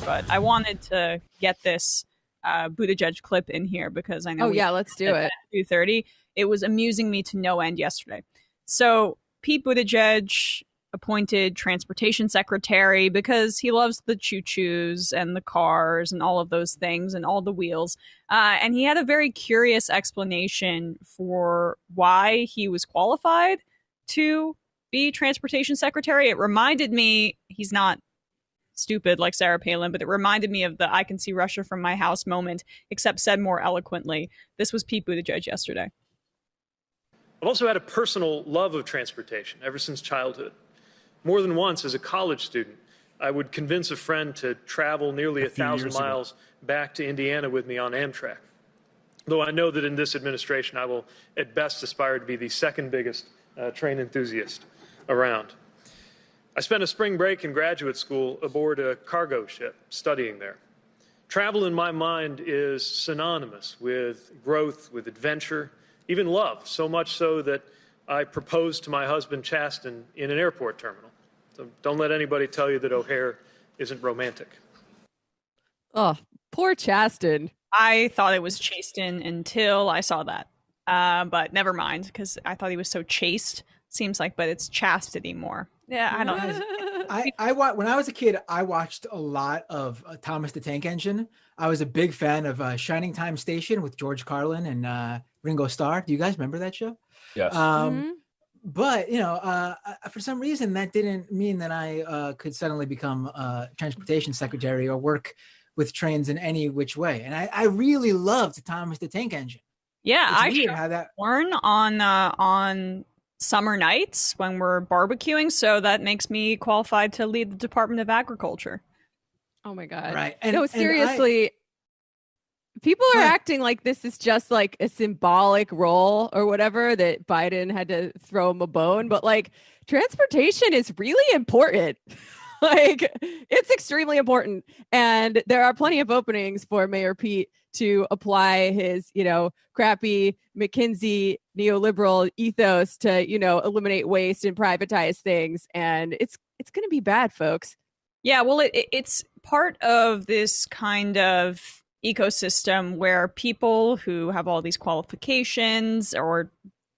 but I wanted to get this Buttigieg clip in here because I know. Oh yeah, let's do it. At 2:30, it was amusing me to no end yesterday. So Pete Buttigieg appointed transportation secretary because he loves the choo-choos and the cars and all of those things and all the wheels. And he had a very curious explanation for why he was qualified to be transportation secretary. It reminded me, he's not stupid like Sarah Palin, but it reminded me of the I can see Russia from my house moment, except said more eloquently. This was Pete Buttigieg yesterday. I've also had a personal love of transportation ever since childhood. More than once as a college student, I would convince a friend to travel nearly 1,000 miles back to Indiana with me on Amtrak. Though I know that in this administration, I will at best aspire to be the second biggest train enthusiast around. I spent a spring break in graduate school aboard a cargo ship studying there. Travel in my mind is synonymous with growth, with adventure, even love, so much so that I proposed to my husband, Chasten, in an airport terminal. So don't let anybody tell you that O'Hare isn't romantic. Oh, poor Chasten. I thought it was Chasten until I saw that. But never mind, because I thought he was so chaste. Seems like, but it's chastity more. Yeah, I don't know. When I was a kid, I watched a lot of Thomas the Tank Engine. I was a big fan of Shining Time Station with George Carlin and Ringo Starr. Do you guys remember that show? Yes. But, for some reason, that didn't mean that I could suddenly become transportation secretary or work with trains in any which way. And I really loved Thomas the Tank Engine. Yeah, I had that born on summer nights when we're barbecuing, so that makes me qualified to lead the Department of Agriculture. Oh my God. Right. No, seriously, people are acting like this is just like a symbolic role or whatever, that Biden had to throw him a bone, but like transportation is really important. Like, it's extremely important. And there are plenty of openings for Mayor Pete to apply his, crappy McKinsey neoliberal ethos to, eliminate waste and privatize things. And it's going to be bad, folks. Yeah, well, it's part of this kind of ecosystem where people who have all these qualifications or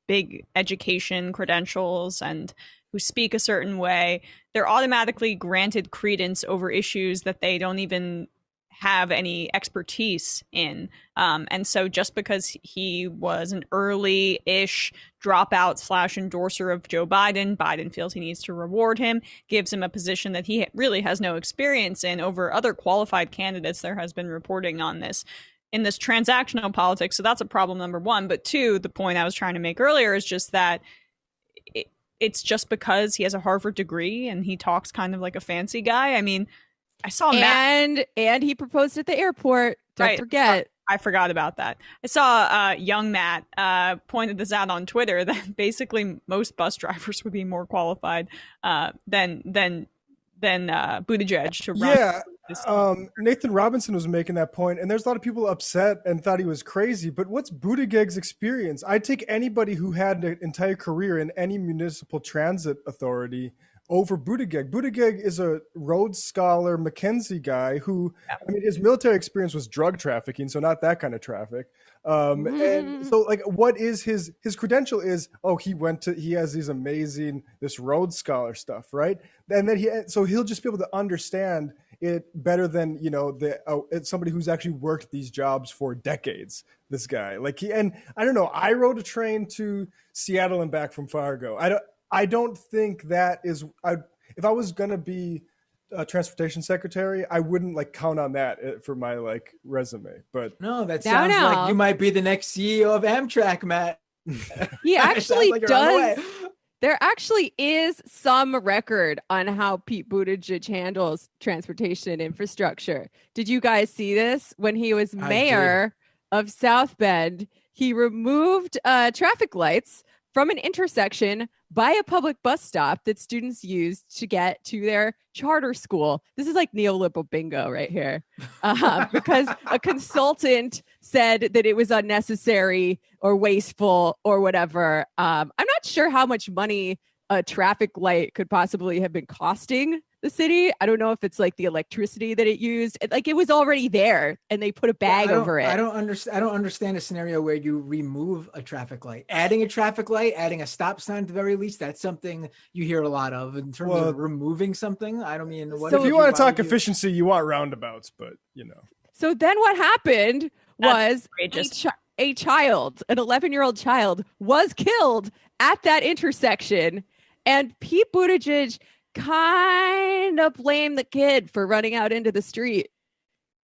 big education credentials and who speak a certain way, they're automatically granted credence over issues that they don't even have any expertise in. And so just because he was an early-ish dropout / endorser of Joe Biden, Biden feels he needs to reward him, gives him a position that he really has no experience in over other qualified candidates. There has been reporting on this in this transactional politics. So that's a problem, number one. But two, the point I was trying to make earlier is just that it's just because he has a Harvard degree and he talks kind of like a fancy guy. I mean, I saw Matt. And he proposed at the airport. Don't forget. I forgot about that. I saw young Matt pointed this out on Twitter that basically most bus drivers would be more qualified than Buttigieg to run. Yeah, Nathan Robinson was making that point, and there's a lot of people upset and thought he was crazy. But what's Buttigieg's experience? I'd take anybody who had an entire career in any municipal transit authority over Buttigieg. Buttigieg is a Rhodes Scholar, McKinsey guy who, I mean, his military experience was drug trafficking, so not that kind of traffic. And so, like, what is his credential is, he has these amazing, this Rhodes Scholar stuff, right? And then so he'll just be able to understand it better than, it's somebody who's actually worked these jobs for decades. This guy, and I don't know, I rode a train to Seattle and back from Fargo. I don't think that is, if I was going to be a transportation secretary, I wouldn't count on that for my resume. But no, that sounds like you might be the next CEO of Amtrak, Matt. He actually does. There actually is some record on how Pete Buttigieg handles transportation infrastructure. Did you guys see this? When he was mayor of South Bend, he removed traffic lights from an intersection by a public bus stop that students used to get to their charter school. This is like neoliberal bingo right here. Because a consultant said that it was unnecessary or wasteful or whatever. I'm not sure how much money a traffic light could possibly have been costing the city. I don't know if it's like the electricity that it used. Like it was already there and they put a bag over it. I don't understand a scenario where you remove a traffic light. Adding a traffic light, adding a stop sign at the very least, that's something you hear a lot of. In terms of removing something, I don't mean what. So if you want to talk efficiency, you want roundabouts, but So then what happened was a child, an 11-year-old child, was killed at that intersection, and Pete Buttigieg kind of blamed the kid for running out into the street.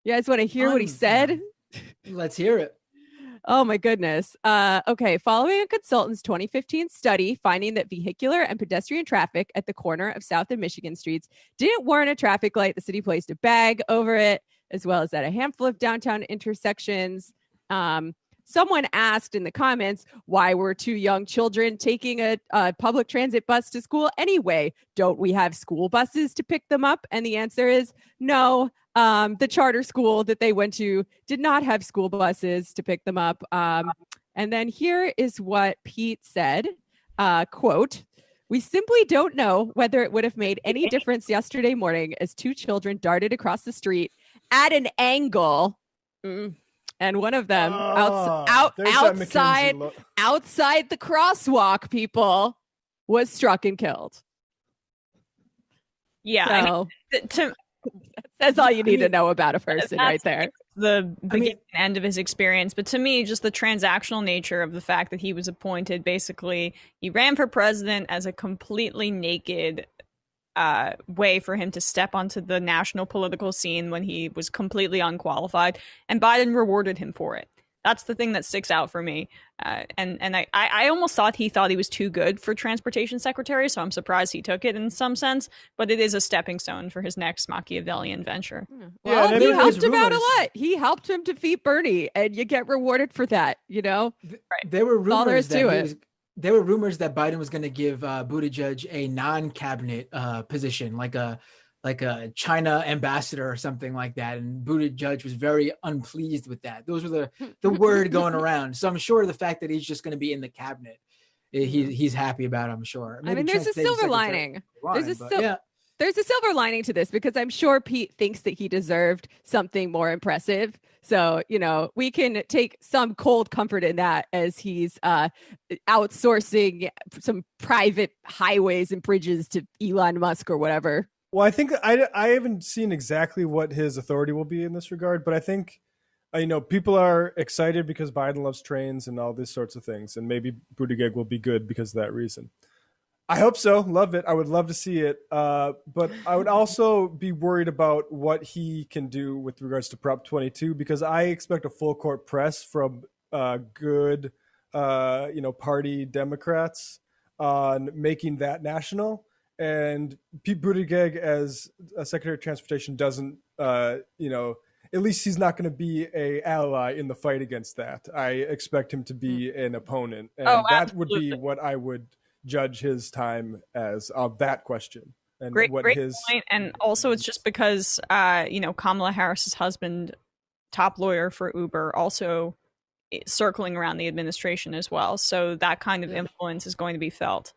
You guys want to hear what he said? Let's hear it. Oh my goodness. Okay. Following a consultant's 2015 study finding that vehicular and pedestrian traffic at the corner of South and Michigan streets didn't warrant a traffic light, the city placed a bag over it, as well as at a handful of downtown intersections. Someone asked in the comments, why were two young children taking a public transit bus to school anyway? Don't we have school buses to pick them up? And the answer is no. The charter school that they went to did not have school buses to pick them up. And then here is what Pete said, quote, "We simply don't know whether it would have made any difference yesterday morning as two children darted across the street at an angle." And one of them outside the crosswalk, people, was struck and killed. Yeah, so, that's all you need to know about a person right there. The beginning and end of his experience. But to me, just the transactional nature of the fact that he was appointed, basically, he ran for president as a completely naked way for him to step onto the national political scene when he was completely unqualified, and Biden rewarded him for it. That's the thing that sticks out for me. And I almost thought he was too good for transportation secretary, so I'm surprised he took it in some sense, but it is a stepping stone for his next Machiavellian venture. Well, he helped him out a lot. He helped him defeat Bernie, and you get rewarded for that, Right. There were rumors there were rumors that Biden was going to give Buttigieg a non-cabinet position, like a China ambassador or something like that. And Buttigieg was very unpleased with that. Those were the word going around. So I'm sure the fact that he's just going to be in the cabinet, he's happy about it, I'm sure. Maybe there's a silver lining. There's a silver lining to this, because I'm sure Pete thinks that he deserved something more impressive. So, we can take some cold comfort in that, as he's outsourcing some private highways and bridges to Elon Musk or whatever. Well, I think I haven't seen exactly what his authority will be in this regard, but I think, people are excited because Biden loves trains and all these sorts of things. And maybe Buttigieg will be good because of that reason. I hope so. Love it. I would love to see it. But I would also be worried about what he can do with regards to Prop 22, because I expect a full court press from good, party Democrats on making that national. And Pete Buttigieg as a Secretary of Transportation doesn't, at least he's not going to be a ally in the fight against that. I expect him to be an opponent. And that would be what I would judge his time as of that question. And great point. And also it's just because, Kamala Harris's husband, top lawyer for Uber, also circling around the administration as well. So that kind of influence is going to be felt.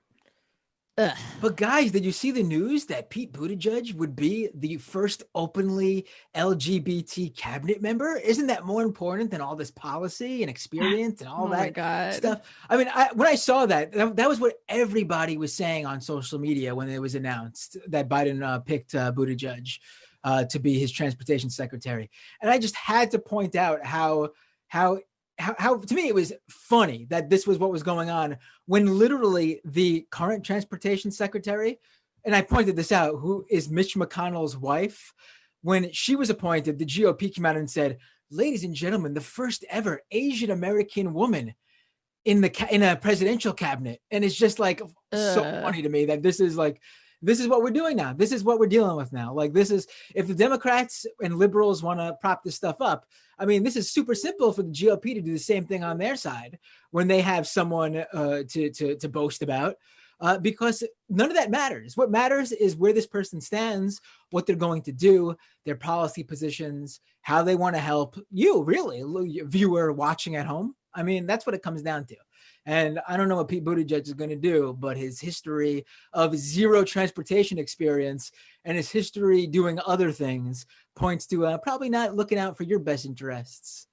But guys, did you see the news that Pete Buttigieg would be the first openly LGBT cabinet member? Isn't that more important than all this policy and experience and all that stuff? I mean, when I saw that was what everybody was saying on social media when it was announced that Biden picked Buttigieg to be his transportation secretary. And I just had to point out how to me it was funny that this was what was going on when literally the current transportation secretary, and I pointed this out, who is Mitch McConnell's wife, when she was appointed, the GOP came out and said, "Ladies and gentlemen, the first ever Asian American woman in a presidential cabinet." And it's just like so funny to me that this is what we're doing now. This is what we're dealing with now. Like, this is, if the Democrats and liberals want to prop this stuff up, I mean, this is super simple for the GOP to do the same thing on their side when they have someone to boast about, because none of that matters. What matters is where this person stands, what they're going to do, their policy positions, how they want to help you, really, viewer watching at home. I mean, that's what it comes down to. And I don't know what Pete Buttigieg is going to do, but his history of zero transportation experience and his history doing other things points to probably not looking out for your best interests.